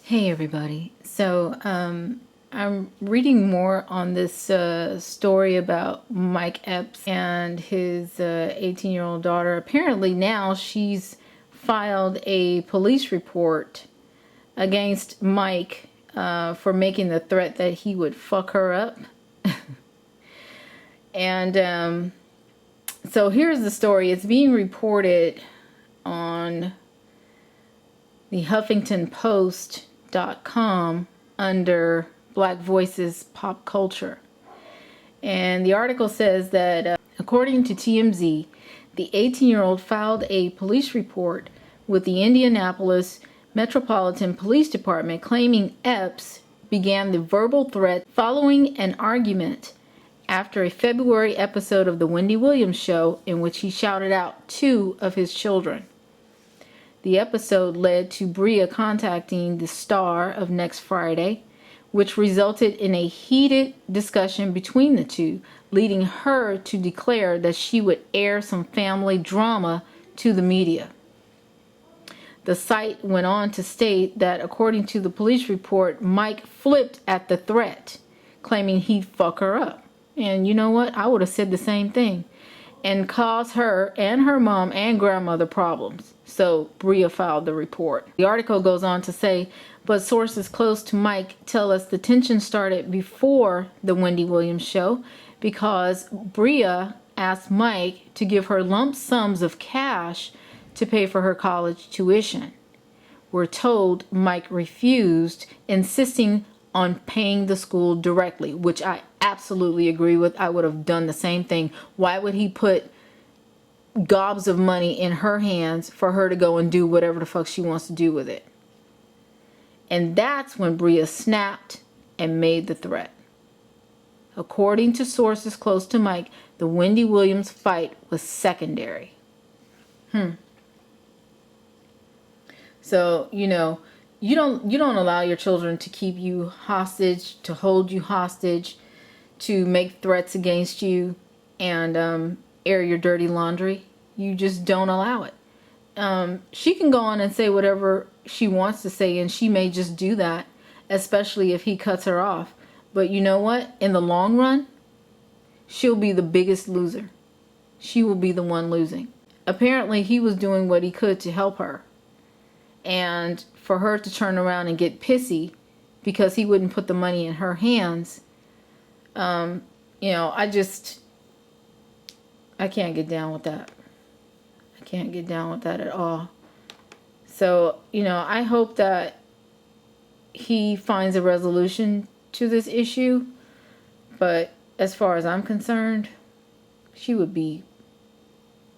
Hey everybody. I'm reading more on this story about Mike Epps and his 18-year-old daughter. Apparently now she's filed a police report against Mike for making the threat that he would fuck her up. And so here's the story. It's being reported on the HuffingtonPost.com under Black Voices Pop Culture. And the article says that according to TMZ, the 18-year-old filed a police report with the Indianapolis Metropolitan Police Department claiming Epps began the verbal threat following an argument after a February episode of The Wendy Williams Show in which he shouted out two of his children. The episode led to Bria contacting the star of Next Friday, which resulted in a heated discussion between the two, leading her to declare that she would air some family drama to the media. The site went on to state that according to the police report, Mike flipped at the threat, claiming he'd fuck her up. And you know what? I would have said the same thing. And cause her and her mom and grandmother problems. So Bria filed the report. The article goes on to say, but sources close to Mike tell us the tension started before the Wendy Williams Show because Bria asked Mike to give her lump sums of cash to pay for her college tuition. We're told Mike refused, insisting on paying the school directly, which I absolutely agree with. I would have done the same thing. Why would he put gobs of money in her hands for her to go and do whatever the fuck she wants to do with it? And that's when Bria snapped and made the threat. According to sources close to Mike, the Wendy Williams fight was secondary. So, you don't allow your children to keep you hostage, to hold you hostage, to make threats against you, and air your dirty laundry. You just don't allow it. She can go on and say whatever she wants to say, and she may just do that, especially if he cuts her off. But you know what? In the long run, she'll be the biggest loser. She will be the one losing. Apparently, he was doing what he could to help her. And for her to turn around and get pissy because he wouldn't put the money in her hands, I can't get down with that. I can't get down with that at all. So, I hope that he finds a resolution to this issue. But as far as I'm concerned, it would be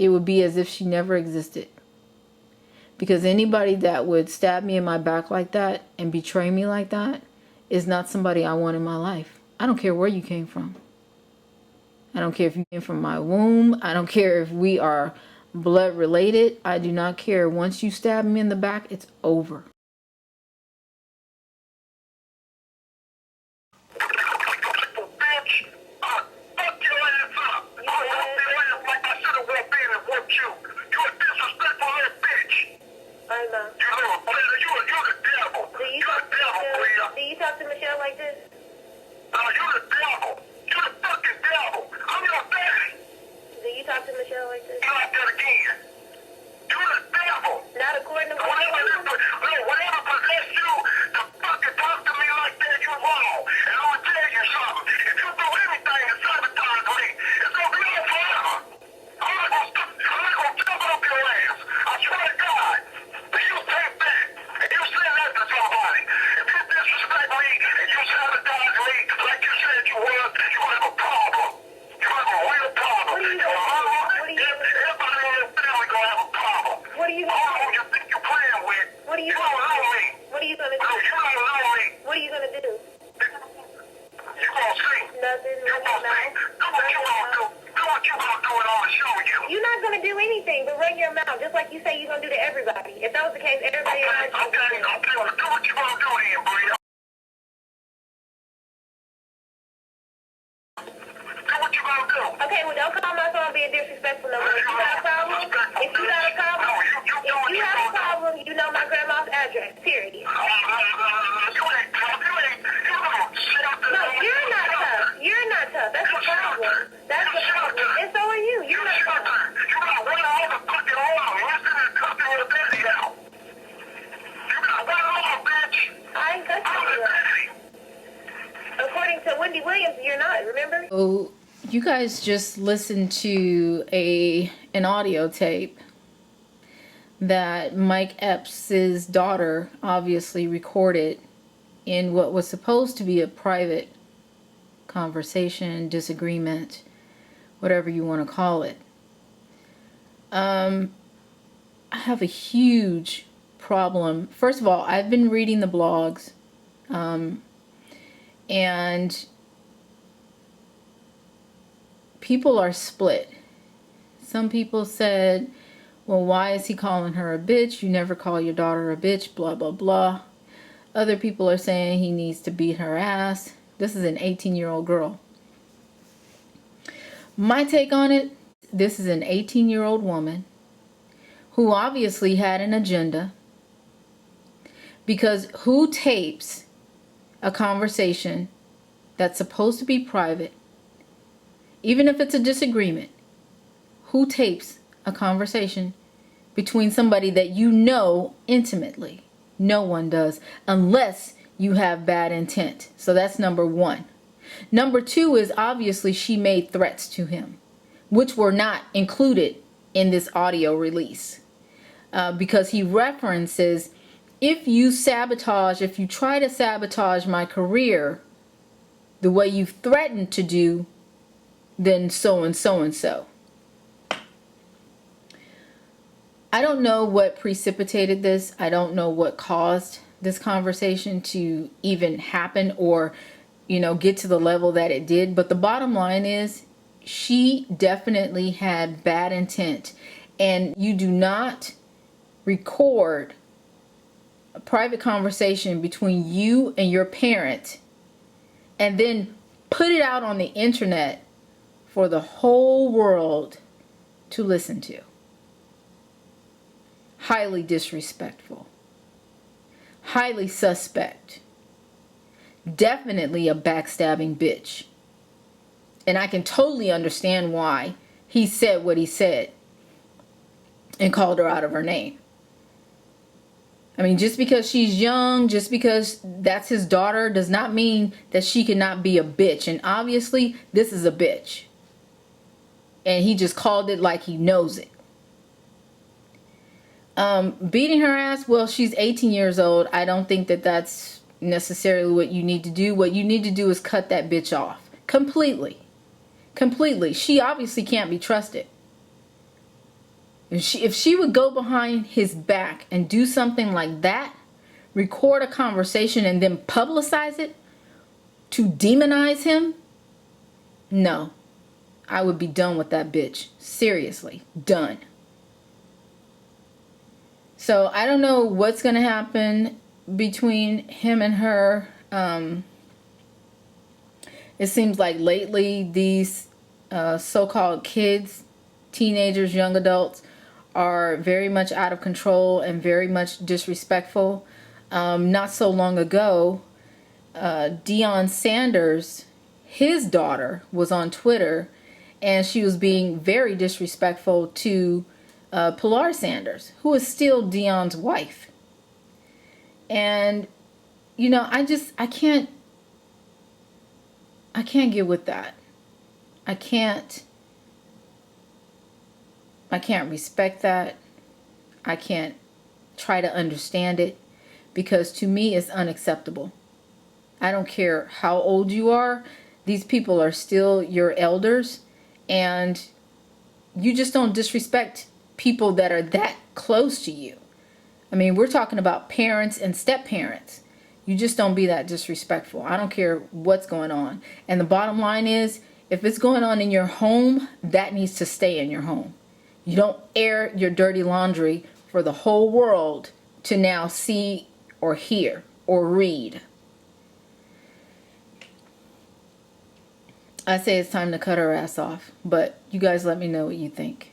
as if she never existed. Because anybody that would stab me in my back like that and betray me like that is not somebody I want in my life. I don't care where you came from. I don't care if you came from my womb. I don't care if we are blood related. I do not care. Once you stab me in the back, it's over. Do you talk to Michelle like this? No, you're the devil. You're the fucking devil. I'm your daddy. Do you talk to Michelle like this? You like that again. You're the devil. Not according to Whatever possessed you to fucking talk to me like that, you're wrong. And I'm gonna tell you something. If you do anything to sabotage me, it's gonna be on forever. I'm not gonna jump off your ass. I swear to God. But you take that. And you say that to somebody. If you disrespect me and you sabotage me like you said you would, you have a problem. You have a real problem. Your mama, everybody in your family gonna have a problem. What are you I don't know who you think you're playing with. You don't know me. What are you gonna do? No, you don't know me. What are you gonna do? You gonna see. Nothing. You gonna see. Do what you gonna do. Do what you gonna do and I'm gonna show you. You're not gonna do anything but run your mouth, just like you say you're gonna do to everybody. If that was the case, everybody Okay, around you. well, do what you gonna do then, Bria. Do what you gonna do. Okay, well don't call my phone being disrespectful no more. If you got a problem, you know my grandma's address, period. So you guys just listened to an audio tape that Mike Epps' daughter obviously recorded in what was supposed to be a private conversation, disagreement, whatever you want to call it. I have a huge problem. First of all, I've been reading the blogs, and people are split. Some people said, well, why is he calling her a bitch? You never call your daughter a bitch, blah, blah, blah. Other people are saying he needs to beat her ass. This is an 18-year-old girl. My take on it, this is an 18-year-old woman who obviously had an agenda, because who tapes a conversation that's supposed to be private, even if it's a disagreement? Who tapes a conversation between somebody that you know intimately? No one does, unless you have bad intent. So that's number one. Number two is obviously she made threats to him, which were not included in this audio release, because he references, if you try to sabotage my career the way you threatened to do, then so and so and so. I don't know what precipitated this. I don't know what caused this conversation to even happen, or, get to the level that it did. But the bottom line is, she definitely had bad intent. And you do not record a private conversation between you and your parent and then put it out on the internet for the whole world to listen to. Highly disrespectful. Highly suspect. Definitely a backstabbing bitch. And I can totally understand why he said what he said and called her out of her name. I mean, just because she's young, just because that's his daughter, does not mean that she cannot be a bitch. And obviously, this is a bitch. And he just called it like he knows it. Beating her ass, well, she's 18 years old. I don't think that that's necessarily what you need to do. What you need to do is cut that bitch off. Completely. Completely. She obviously can't be trusted. If she would go behind his back and do something like that, record a conversation and then publicize it to demonize him, no. I would be done with that bitch. Seriously. Done. So I don't know what's going to happen between him and her. It seems like lately these so-called kids, teenagers, young adults, are very much out of control and very much disrespectful. Not so long ago, Deion Sanders, his daughter, was on Twitter, and she was being very disrespectful to Pilar Sanders, who is still Deion's wife. And, I can't get with that. I can't respect that. I can't try to understand it, because to me it's unacceptable. I don't care how old you are. These people are still your elders, and you just don't disrespect people that are that close to you. I mean, we're talking about parents and step-parents. You just don't be that disrespectful. I don't care what's going on. And the bottom line is, if it's going on in your home, that needs to stay in your home. You don't air your dirty laundry for the whole world to now see or hear or read. I say it's time to cut her ass off, but you guys let me know what you think.